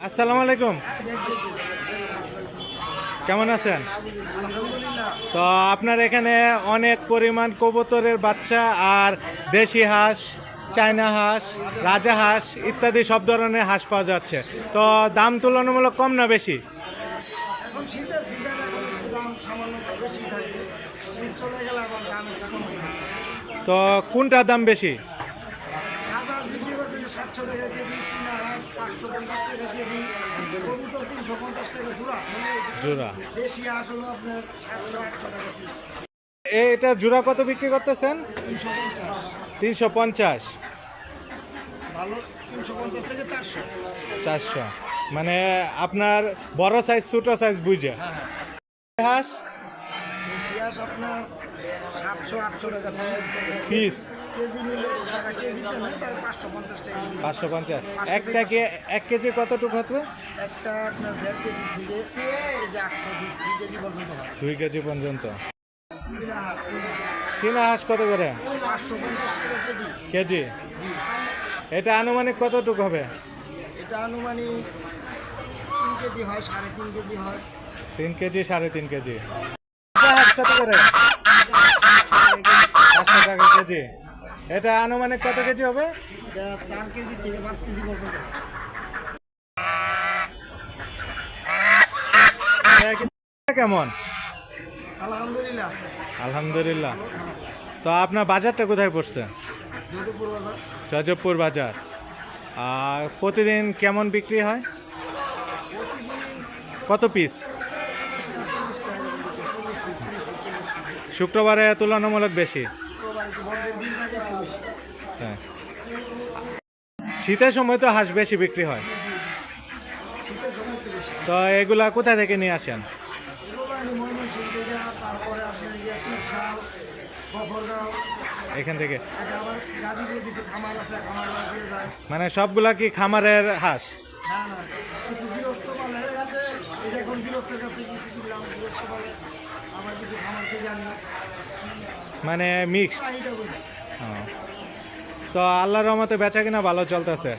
আসসালামু আলাইকুম, কেমন আছেন? তো আপনার এখানে অনেক পরিমাণ কবুতরের বাচ্চা আর দেশি হাঁস, চায়না হাঁস, রাজা হাঁস ইত্যাদি সব ধরনের হাঁস পাওয়া যাচ্ছে। তো দাম তুলনামূলক কম না বেশি? এখন শীতের সিজনে এখন একটু দাম সামান্য বেশি থাকবে। শীত চলে গেলে আবার দাম একটু কমে যাবে। তো কোনটার দাম বেশি? রাজা বিক্রি করতেছে 700 টাকা কেজি, চীনা হাঁস 550 টাকা কেজি, কবুতর 350 টাকা জোড়া, জোড়া। দেশি হাঁস হলো আপনার 700-800 টাকা পিস। এটা জোড়া কত বিক্রি করতেছেন? 350 350, ভালো 350 থেকে 400। 400, মানে আপনার বড় সাইজ ছোটো সাইজ বুঝে। হাঁস দেশি হাঁস আপনার 700-800 টাকা পিস। পিস কেজি নিলে টাকা কেজিতে নেয় তার 550 টাকা কেজি। 550। একটা 1 কেজি কতটুকু হবে? একটা আপনার 1.5 কেজি থেকে কেজি 820 2 কেজি পর্যন্ত হয়। 2 কেজি পর্যন্ত। চীনা হাঁস চীনা হাঁস কত করে 550 টাকা কেজি। কেজি? এটা আনুমানিক কতটুকু হবে? এটা আনুমানিক 3 কেজি হয়, 3.5 কেজি হয়। 3 কেজি 3.5 কেজি। রাজা হাঁস কত করে? 500 টাকা কেজি। এটা আনুমানিক কত কেজি হবে? এটা 4 কেজি থেকে 5 কেজি পর্যন্ত। কেমন? আলহামদুলিল্লাহ। আলহামদুলিল্লাহ। তো আপনার বাজারটা কোথায় পড়ছে? যদুপুর বাজার। জয়দেবপুর বাজার। আর প্রতিদিন কেমন বিক্রি হয়? প্রতিদিন কত পিস? 40 টাকা বিক্রি, 40 পিস, 30 40 শুক্রবারে তুলনামূলক বেশি। শুক্রবার একটু বন্ধের দিন থাকে একটু বেশি। হ্যাঁ, শীতের সময় তো হাঁস বেশি বিক্রি হয়। শীতের সময় একটু বেশি। তো এগুলা কোথা থেকে নিয়ে আসেন? এগুলো আনি ময়মনসিংহ থেকে, তারপরে আপনার তীরশাল, গফরগাঁও, এখান থেকে আগে আবার গাজীপুর কিছু খামার আছে, খামার দিয়ে যায়। মানে সবগুলা কি খামারের হাঁস? না না, কিছু গৃহস্থ পালে, এই যে এখন গৃহস্থের কাছ থেকে কিছু কিনলাম, গৃহস্থ পালে আবার কিছু খামার থেকে আনি, মানে মিক্সড। চাহিদা বুঝি। তো আল্লাহর রহমতে বেচা কিনা ভালো চলতেছে।